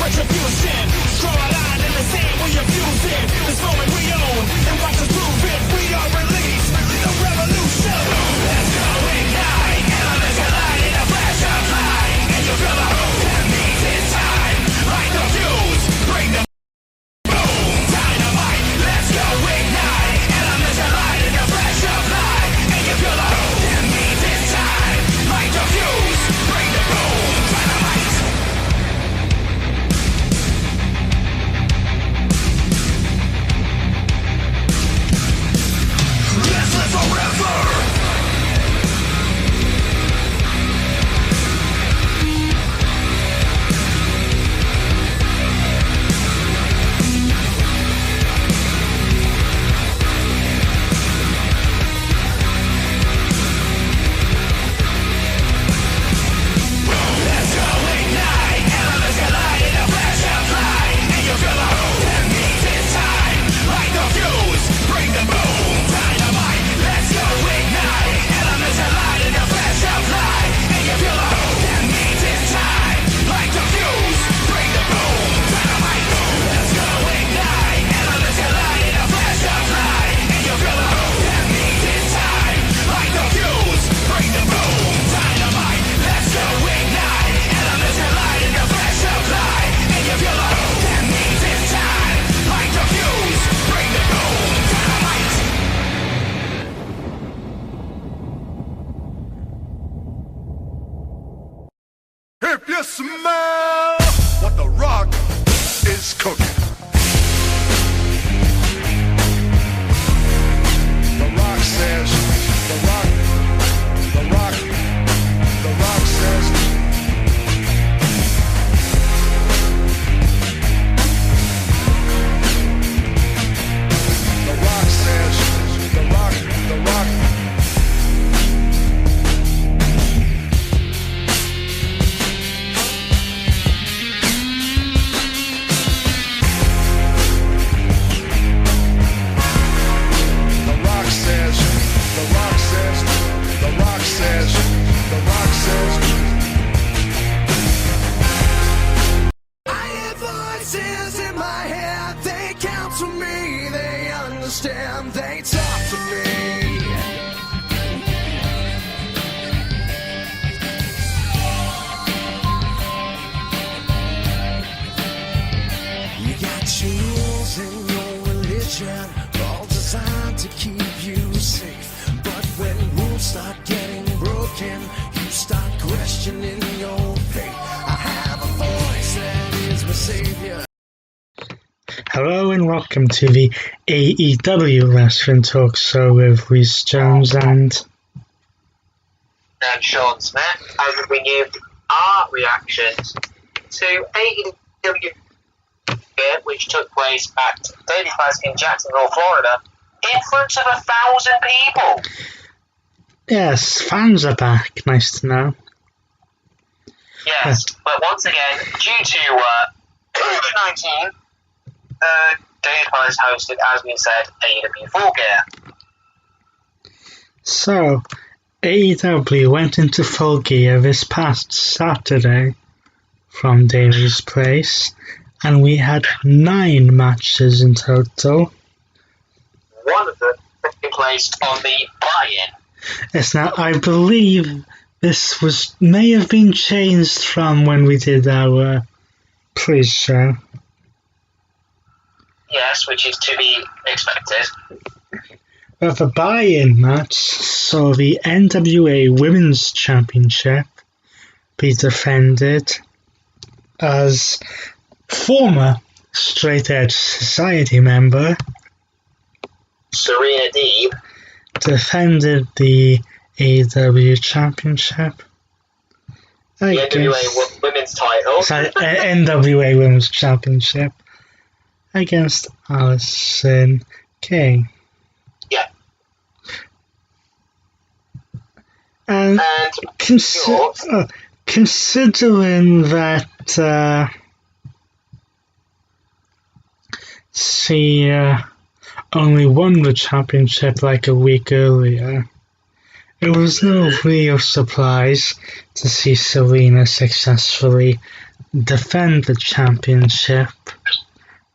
retribution. Draw a line in the sand, we abuse it. This moment we own, and watch us prove it. We are released, the revolution. Let's go ignite, elements collide in a flash of light. And you feel the hope, that means it's time. Light the fuse, bring the boom. Dynamite, let's go ignite, elements collide in a flash of light. And you feel the hope, that means it's time. Light the fuse, bring the boom. Dynamite. Let's live forever. Let's go ignite, elements collide in a flash of light. And you feel the hope, that means it's time. Light the fuse, bring the boom. Dynamite, let's go ignite, elements collide in a flash of light. And you feel the hope, that means it's time. Light the fuse, bring the boom. Dynamite, let's go ignite, elements collide in a flash of light. And you feel the hope, that means it's time. Light the fuse, bring the boom. Dynamite, let's go ignite, elements collide in a flash of light. And you feel the hope, that means it's time. Light the fuse, bring the boom. Dynamite. If you smell what the rock is cooking. The rock says, the rock says. The rock says, the rock. I hear voices in my head, they counsel me, they understand, they talk to me. You got your rules in your religion, all designed to keep you safe. But when rules start getting broken, you start questioning your faith. I have a voice that is my savior. Hello and welcome to the AEW Wrestling Talk Show with Rhys Jones and Sean Smith, as we give our reactions to AEW Full Gear, which took place at Daily Classic in Jacksonville, Florida, in front of 1,000 people. yes, fans are back, nice to know. Yes, but once again, due to COVID-19, Daily Classic hosted, as we said, AEW Full Gear. So, AEW went into Full Gear this past Saturday from Daly's Place, and we had 9 matches in total. One of them took place on the buy-in. Yes, now I believe this may have been changed from when we did our pre-show. Yes, which is to be expected. But the buy-in match saw the NWA Women's Championship be defended as former Straight Edge Society member Serena Deeb defended the AEW Championship. the NWA Women's title. Sorry, NWA Women's Championship against Allison King. Yeah. And considering that she only won the championship like a week earlier, it was no real surprise to see Serena successfully defend the championship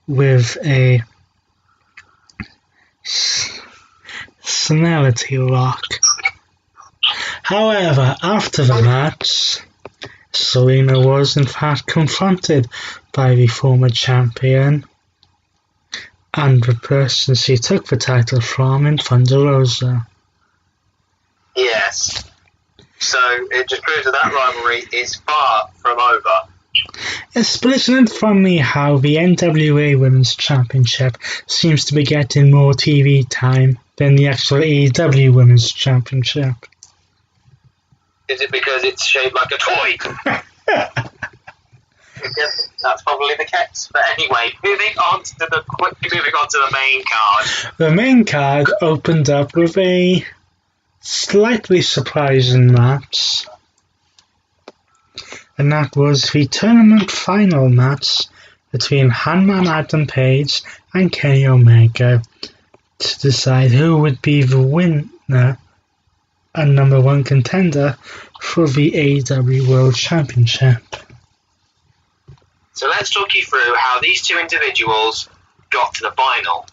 with a Senility Rock. However, after the match, Serena was in fact confronted by the former champion and the person she took the title from in Thunder Rosa. Yes. So it just proves that rivalry is far from over. Yes, but isn't it funny how the NWA Women's Championship seems to be getting more TV time than the actual AEW Women's Championship? Is it because it's shaped like a toy? That's probably the case. But anyway, moving on to the main card. The main card opened up with a slightly surprising match, and that was the tournament final match between Hangman Adam Page and Kenny Omega to decide who would be the winner and number one contender for the AEW World Championship. So let's talk you through how these two individuals got to the final.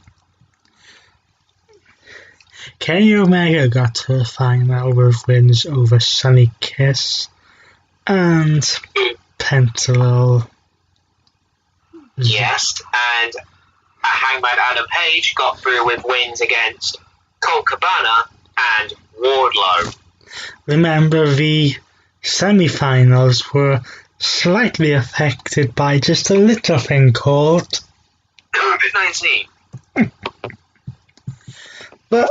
Kenny Omega got to the final with wins over Sonny Kiss and Pentalol. Yes, and Hangman Adam Page got through with wins against Colt Cabana and Wardlow. Remember, the semi-finals were slightly affected by just a little thing called COVID-19. But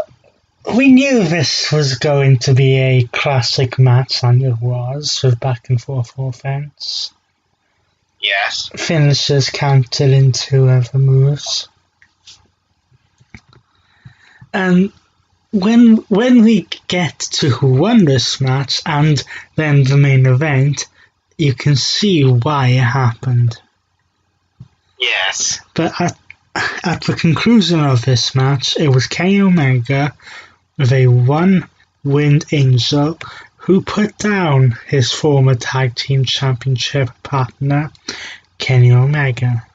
we knew this was going to be a classic match, and it was, with back and forth offense. Yes. Finishers counted into other moves. And when we get to who won this match and then the main event, you can see why it happened. Yes. But at the conclusion of this match, it was Kenny Omega with a one-winged angel who put down his former tag team championship partner, Kenny Omega.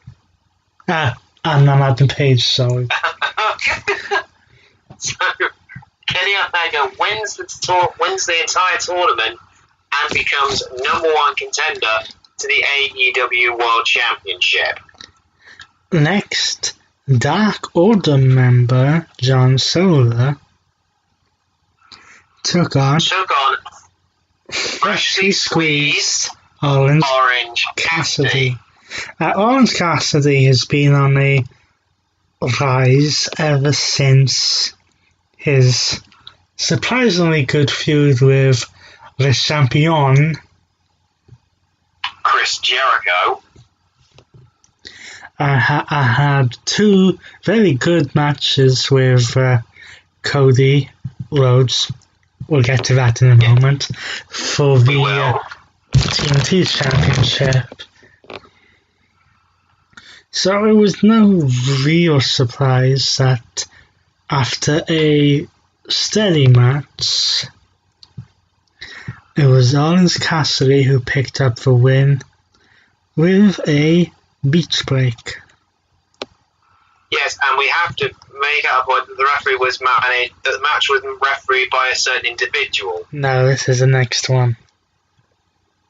And Adam Page, sorry. So, Kenny Omega wins the entire tournament and becomes number one contender to the AEW World Championship. Next, Dark Order member John Silver took on freshly squeezed Orange Cassidy. Orange Cassidy has been on a rise ever since his surprisingly good feud with the champion Chris Jericho. I had two very good matches with Cody Rhodes. We'll get to that in a moment. For the TNT Championship. So it was no real surprise that after a steady match, it was Orange Cassidy who picked up the win with a beach break. Yes, and we have to make out a point that the referee was managed, that the match was refereed by a certain individual. No, this is the next one.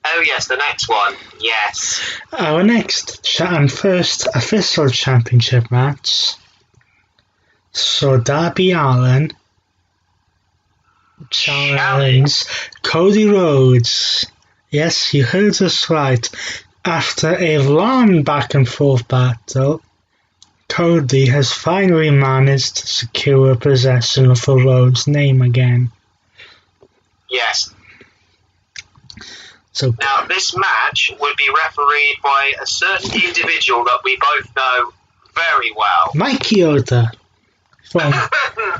Oh yes, the next one. Yes. Our next and first official championship match saw Darby Allin challenge Cody Rhodes. Yes, you heard us right. After a long back and forth battle, Cody has finally managed to secure possession of the Rhodes name again. Yes. So now this match would be refereed by a certain individual that we both know very well. Mike Chioda,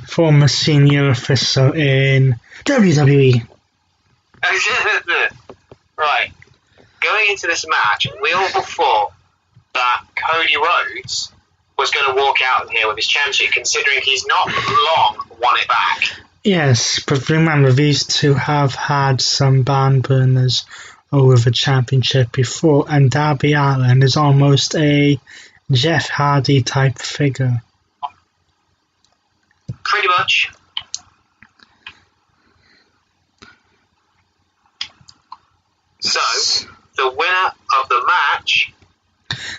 former senior official in WWE. Right. Going into this match, we all thought that Cody Rhodes was going to walk out here with his championship, considering he's not long won it back. Yes, but remember, these two have had some barn burners over the championship before, and Darby Allin is almost a Jeff Hardy type figure. Pretty much. So, the winner of the match.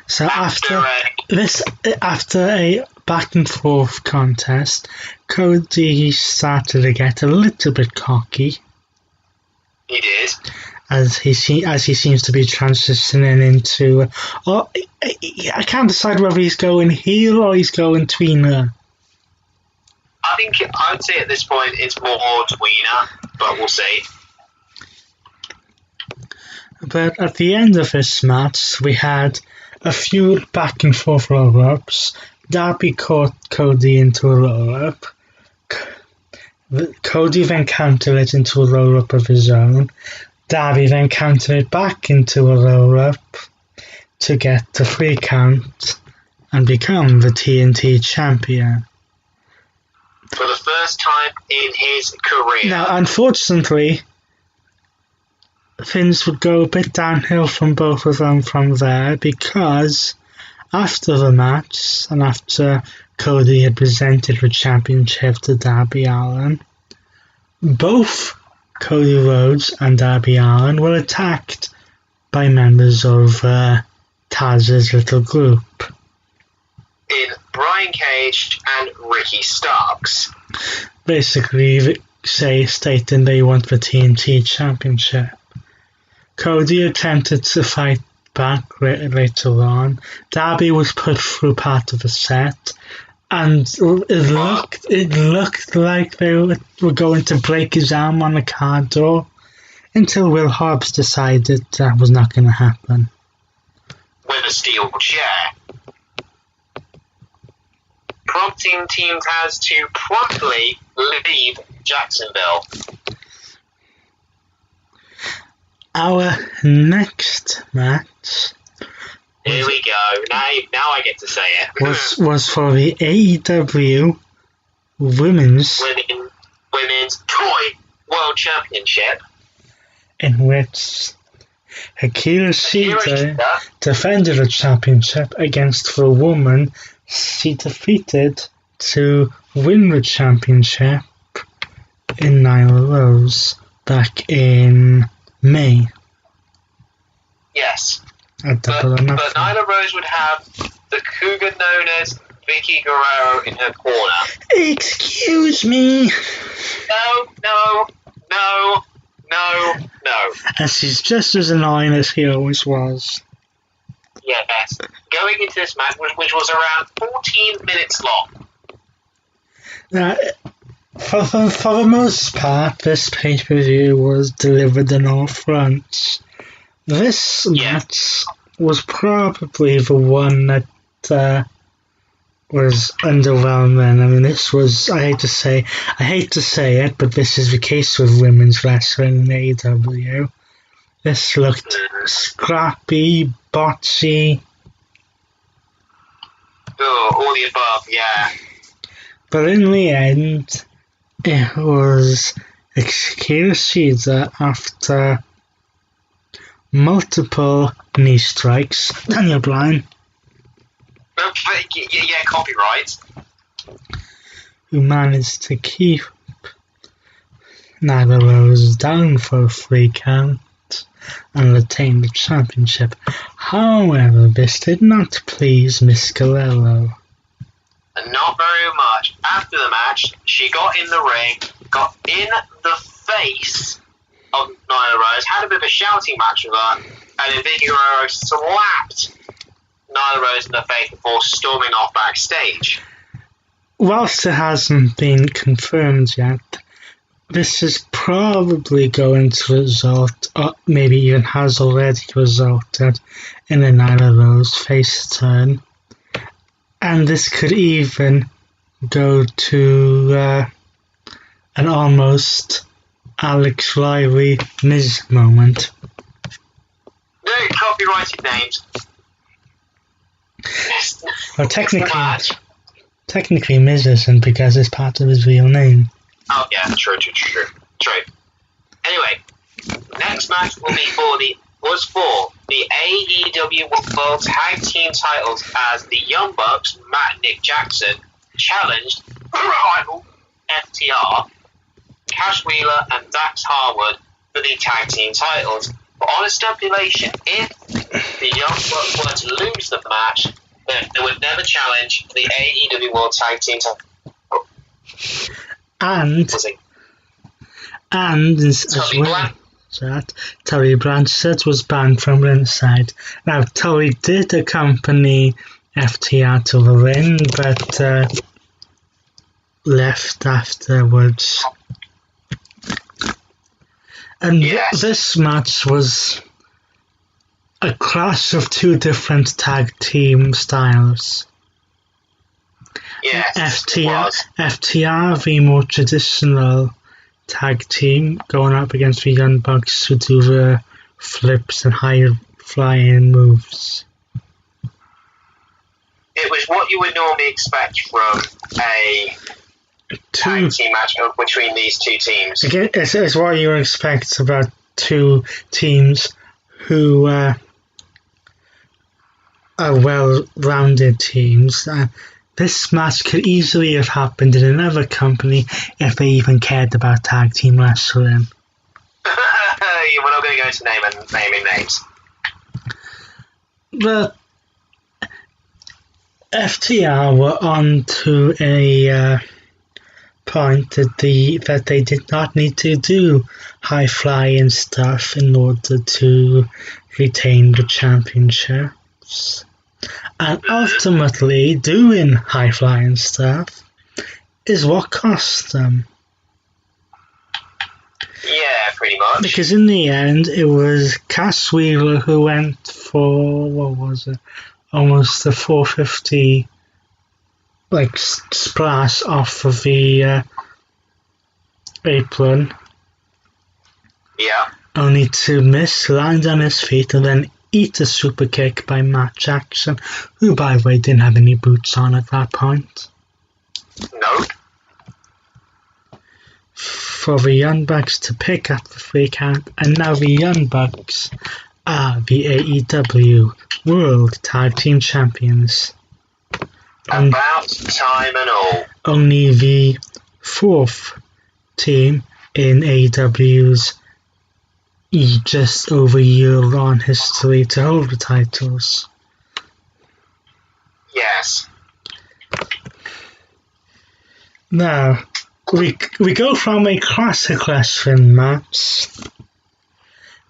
So after a back and forth contest, Cody started to get a little bit cocky. He did. As he seems to be transitioning into, I can't decide whether he's going heel or he's going tweener. I think I'd say at this point it's more tweener, but we'll see. But at the end of this match, we had a few back and forth roll-ups. Darby caught Cody into a roll-up. Cody then countered it into a roll-up of his own. Darby then countered it back into a roll-up to get the 3 count and become the TNT champion. For the first time in his career. Now, unfortunately, things would go a bit downhill from both of them from there, because after the match and after Cody had presented the championship to Darby Allin, both Cody Rhodes and Darby Allin were attacked by members of Taz's little group. In Brian Cage and Ricky Starks. Basically stating they want the TNT championship. Cody attempted to fight back later on. Darby was put through part of the set, and it looked like they were going to break his arm on the car door until Will Hobbs decided that was not going to happen. With a steel chair. Prompting Team Taz to promptly leave Jacksonville. Our next match. Here we go. Now I get to say it. was for the AEW Women's Toy World Championship, in which Hikaru Shida defended the championship against the woman she defeated to win the championship in Nyla Rose back in May. Yes. But Nyla Rose would have the cougar known as Vicky Guerrero in her corner. Excuse me. No. And she's just as annoying as he always was. Yes. Going into this match, which was around 14 minutes long. Now, for the most part, this pay-per-view was delivered on all fronts. This match was probably the one that was underwhelming. I mean, this was, I hate to say it, but this is the case with women's wrestling in AEW. This looked scrappy, botchy. Oh, all the above, yeah. But in the end, it was Hikaru Shida after multiple knee strikes. Daniel Bryan. Yeah, copyright. Who managed to keep Nyla Rose down for a 3 count and retain the championship. However, this did not please Miss Guerrero. Not very much. After the match, she got in the ring, got in the face of Nyla Rose, had a bit of a shouting match with her, and then Vicky Guerrero slapped Nyla Rose in the face before storming off backstage. Whilst it hasn't been confirmed yet, this is probably going to result, or maybe even has already resulted, in a Nyla Rose face turn. And this could even go to an almost Alex Riley Miz moment. No copyrighted names. Well, technically Miz isn't, because it's part of his real name. Oh yeah, true. Anyway, next match was for the AEW World Tag Team titles as the Young Bucks, Matt and Nick Jackson, challenged rival FTR, Cash Wheeler and Dax Harwood for the tag team titles. But on a stipulation, if the Young Bucks were to lose the match, then they would never challenge for the AEW World Tag Team title. And Tully Blanchard was banned from ringside. Now, Tully did accompany FTR to the ring, but left afterwards. And this match was a clash of two different tag team styles. Yes, FTR, the more traditional tag team, going up against the Young Bucks who do the flips and high flying moves. It was what you would normally expect from a tag team match between these two teams. Again, it's what you would expect about two teams who are well-rounded teams. This match could easily have happened in another company if they even cared about tag team wrestling. We're not going to go into naming names. But FTR were on to a point that they did not need to do high-flying stuff in order to retain the championships. And ultimately, doing high-flying stuff is what cost them. Yeah, pretty much. Because in the end, it was Cass Wheeler who went for, what was it, almost a 450 splash off of the apron. Yeah. Only to miss, land on his feet, and then eat a super kick by Matt Jackson, who, by the way, didn't have any boots on at that point. No. For the Young Bucks to pick up the 3 count, and now the Young Bucks are the AEW World Tag Team Champions. About time and all. Only the 4th team in AEW's just over year-long history to hold the titles. Yes. Now, we go from a classic wrestling match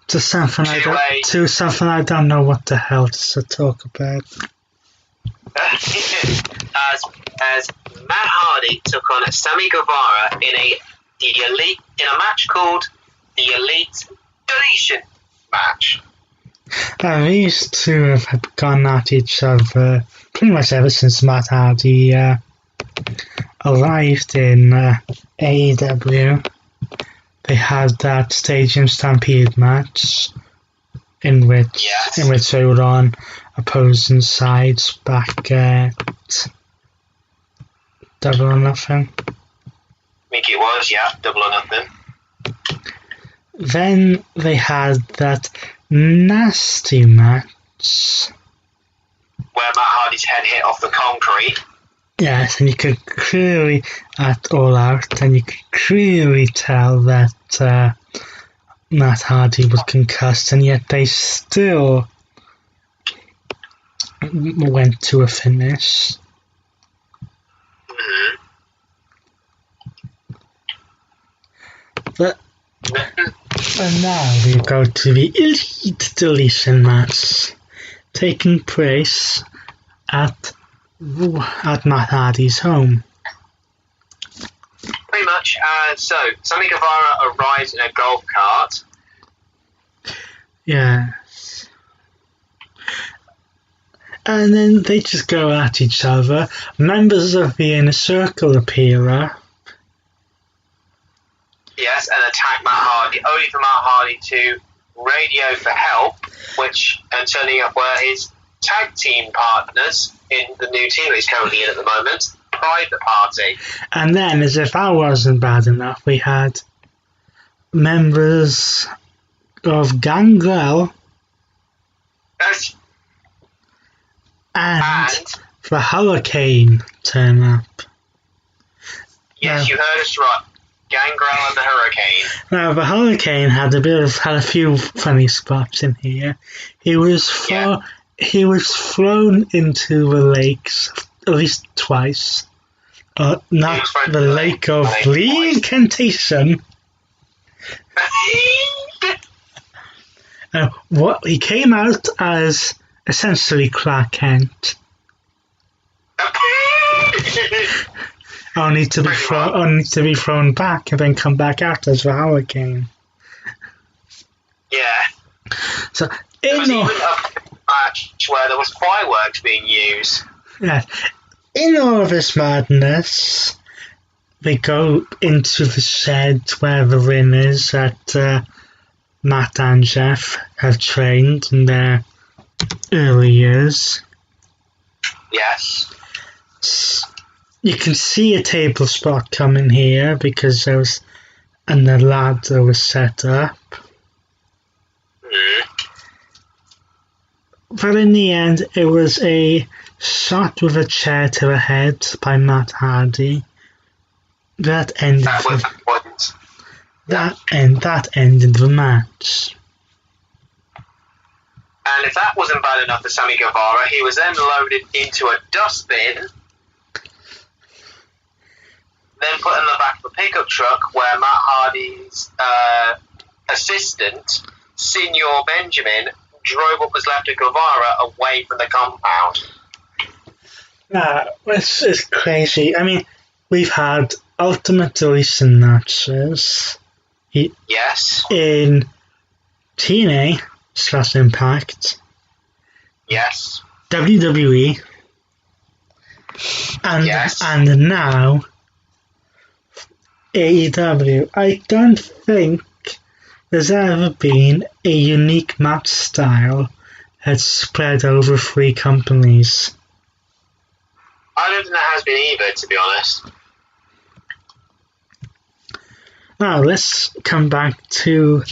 to something I don't know what the hell to talk about. as Matt Hardy took on Sammy Guevara in a match called the Elite Deletion match. These two have gone at each other pretty much ever since Matt Hardy arrived in AEW. They had that Stadium Stampede match in which they were on opposing sides back at Double or Nothing. I think it was, Double or Nothing. Then they had that nasty match where Matt Hardy's head hit off the concrete. Yes, and you could clearly, at All Out, and you could clearly tell that Matt Hardy was concussed, and yet they still went to a finish. Mm-hmm. But and now we go to the Elite Deletion match, taking place at Matt Hardy's home. Pretty much. So, Sammy Guevara arrives in a golf cart. Yes. And then they just go at each other. Members of the Inner Circle appear. Yes, and attack Matt Hardy, only for Matt Hardy to radio for help, and turning up where his tag team partners in the new team that he's currently in at the moment, Private Party. And then, as if that wasn't bad enough, we had members of Gangrel Yes. and the Hurricane turn up. Yes, you heard us right. Gangrel and the Hurricane. Now, the Hurricane had a few funny spots in here. He was thrown into the lakes at least twice. Not the lake of the incantation. He came out as essentially Clark Kent. Only to be thrown back and then come back out as the Hurricane. Yeah. So There was even a match where there was fireworks being used. In all of this madness, they go into the shed where the ring is that Matt and Jeff have trained in their early years. Yes. You can see a table spot coming here because there was the ladder was set up. But in the end, it was a shot with a chair to the head by Matt Hardy. That ended the match. And if that wasn't bad enough for Sammy Guevara, he was then loaded into a dustbin, then put in the back of a pickup truck where Matt Hardy's assistant, Senor Benjamin, drove up his left to Guevara away from the compound. This is crazy. I mean, we've had Ultimate Deletion matches. Yes. In TNA / Impact. Yes. WWE. And now AEW. I don't think there's ever been a unique match style that's spread over 3 companies. I don't think that has been either, to be honest. Now let's come back to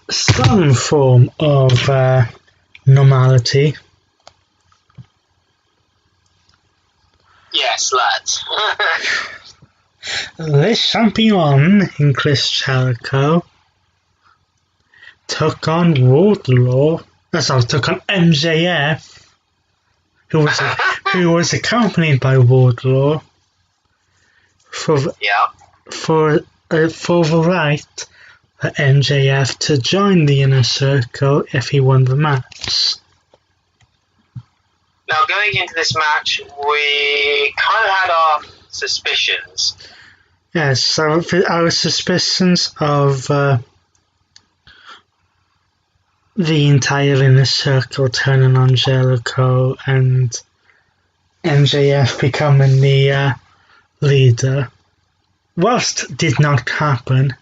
some form of normality. Yes, lads. Le Champion in Chris Jericho took on MJF, who was accompanied by Wardlaw for the right for MJF to join the Inner Circle if he won the match. Now, going into this match, we kind of had our suspicions. Yes, so our suspicions of the entire Inner Circle turning on Jericho and MJF becoming the leader, whilst did not happen,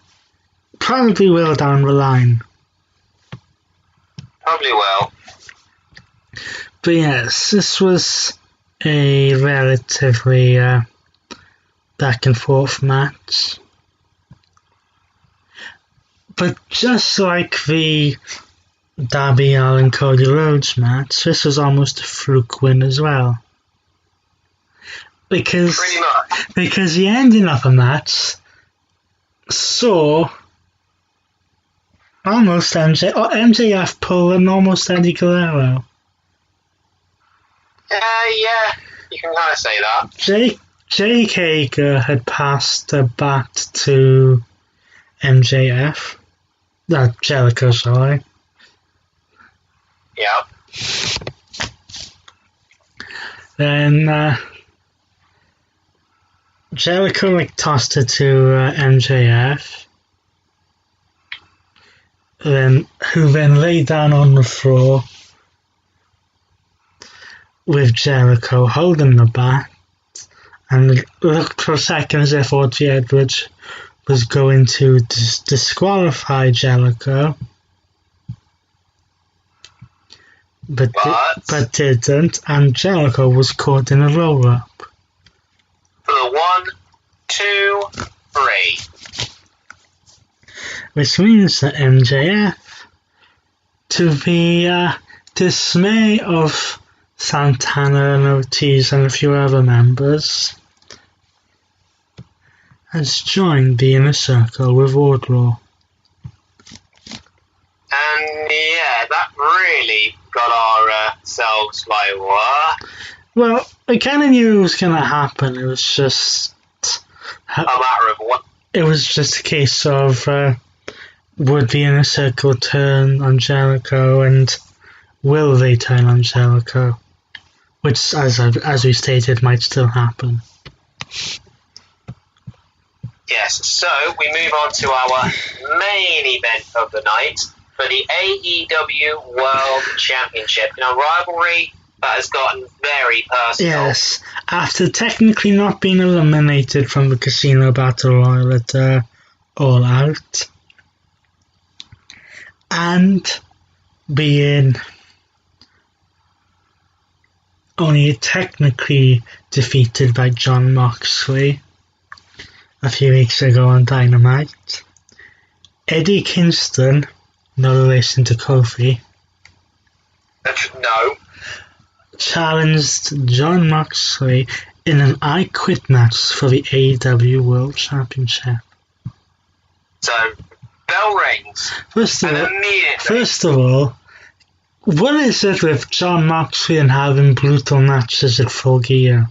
probably will down the line. Probably will. But yes, this was a relatively back and forth match. But just like the Darby Allin Cody Rhodes match, this was almost a fluke win as well. Because the ending of the match saw almost MJF pull an almost Eddie Guerrero. Yeah, you can kind of say that. Jake Hager had passed the bat to MJF. Jericho, sorry. Yeah. Then Jericho tossed it to MJF. Who then lay down on the floor with Jericho holding the bat, and it looked for a second as if Audrey Edwards was going to disqualify Jericho, but didn't, and Jericho was caught in a roll-up. For the 1, 2, 3. Which means that MJF to the dismay of Santana and Ortiz and a few other members, has joined the Inner Circle with Wardlaw. And yeah, that really got ourselves like, what? Well, I kind of knew it was going to happen. It was just A matter of what? it was just a case of would the Inner Circle turn on Jericho, and will they turn on Jericho? Which, as we stated, might still happen. Yes, so we move on to our main event of the night for the AEW World Championship in a rivalry that has gotten very personal. Yes, after technically not being eliminated from the Casino Battle Royal at All Out, and being only technically defeated by Jon Moxley a few weeks ago on Dynamite, Eddie Kingston, no relation to Kofi, No. challenged Jon Moxley in an I Quit match for the AEW World Championship. So, bell rings. First And immediately, of all, what is it with Jon Moxley and having brutal matches at Full Gear?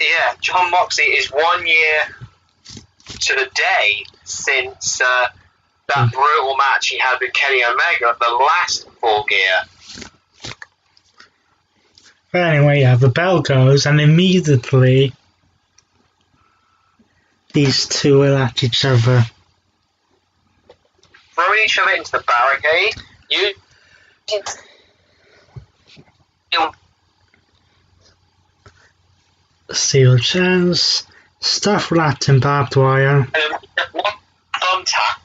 yeah, Jon Moxley is 1 year to the day since that brutal match he had with Kenny Omega at the last Full Gear. But anyway, yeah, the bell goes, and immediately these two are at each other. Throw each other into the barricade. You Steel chairs, stuff wrapped in barbed wire. thumbtack.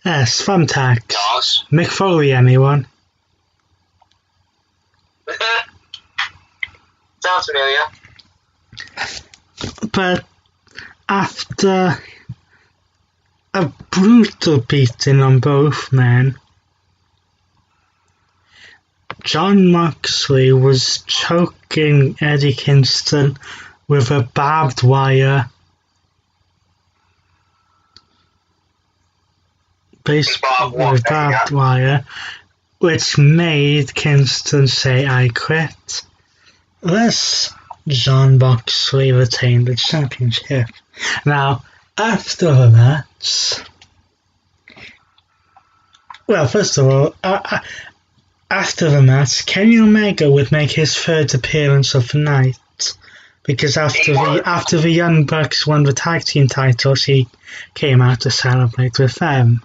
Yes, thumbtacks. Yes. Mick Foley, anyone? Sounds familiar. But after a brutal beating on both men, Jon Moxley was choking Eddie Kingston with a barbed wire, with barbed wire, which made Kingston say, "I quit." Thus, Jon Moxley retained the championship. Now, after the match, well, first of all, after the match, Kenny Omega would make his third appearance of the night, because after the Young Bucks won the tag team titles, he came out to celebrate with them.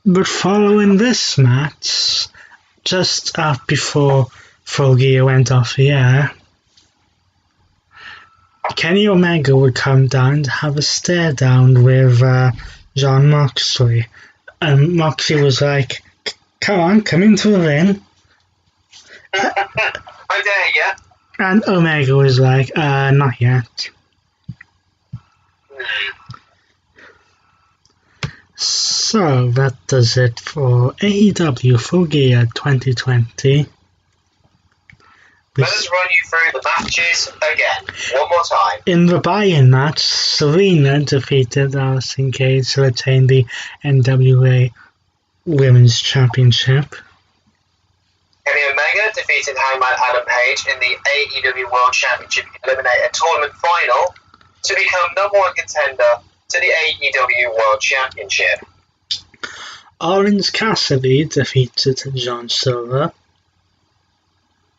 But following this match, just before Full Gear went off the air, Kenny Omega would come down to have a stare down with Jon Moxley, and Moxley was like, come into the ring. I dare you. And Omega was like, not yet. So that does it for AEW Full Gear 2020. Let us run you through the matches again, one more time. In the buy-in match, Serena defeated Allison Cage to retain the NWA Women's Championship. Kenny Omega defeated Hangman Adam Page in the AEW World Championship Eliminator Tournament Final to become number one contender to the AEW World Championship. Orange Cassidy defeated John Silver.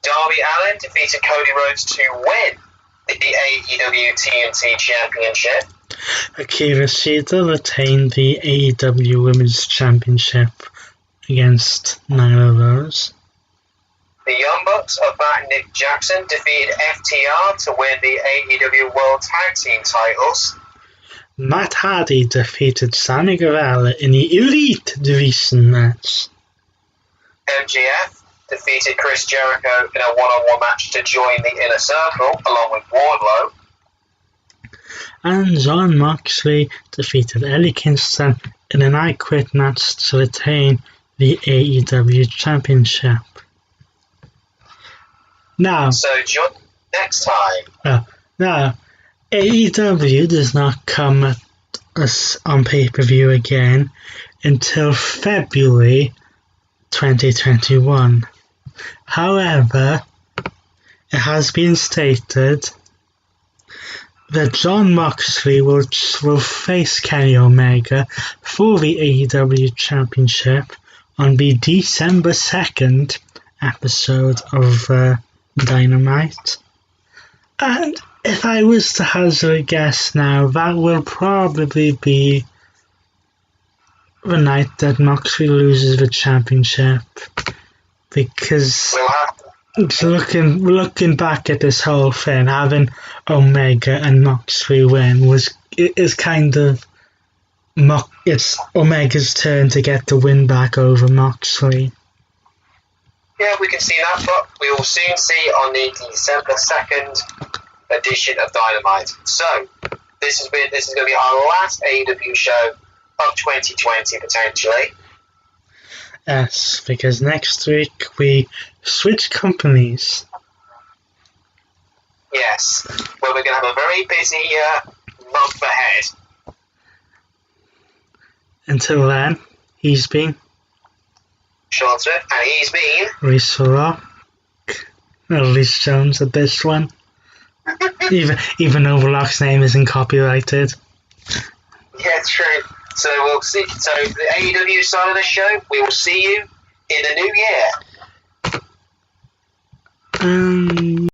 Darby Allin defeated Cody Rhodes to win the AEW TNT Championship. Akira Shida retained the AEW Women's Championship against Nyla Rose. The Young Bucks of Matt Nick Jackson defeated FTR to win the AEW World Tag Team titles. Matt Hardy defeated Sammy Guevara in the Elite Division match. MJF defeated Chris Jericho in a one-on-one match to join the Inner Circle, along with Wardlow. And Jon Moxley defeated Eddie Kingston in an I Quit match to retain the AEW Championship. Now, So, next time. now, AEW does not come at us on pay-per-view again until February 2021. However, it has been stated that Jon Moxley will face Kenny Omega for the AEW Championship on the December 2nd episode of Dynamite. And if I was to hazard a guess now, that will probably be the night that Moxley loses the championship. Because looking back at this whole thing, having Omega and Moxley win is kind of it's Omega's turn to get the win back over Moxley. Yeah, we can see that, but we will soon see on the December 2nd edition of Dynamite. So, this is going to be our last AEW show of 2020, potentially. Yes, because next week we switch companies. Yes, well, we're going to have a very busy month ahead. Until then, he's been Sean Smith, and he's been Reese Rock, Reese Jones at this one. even though the Rock's name isn't copyrighted. Yeah, true. So we'll see. So the AEW side of the show, we will see you in the new year.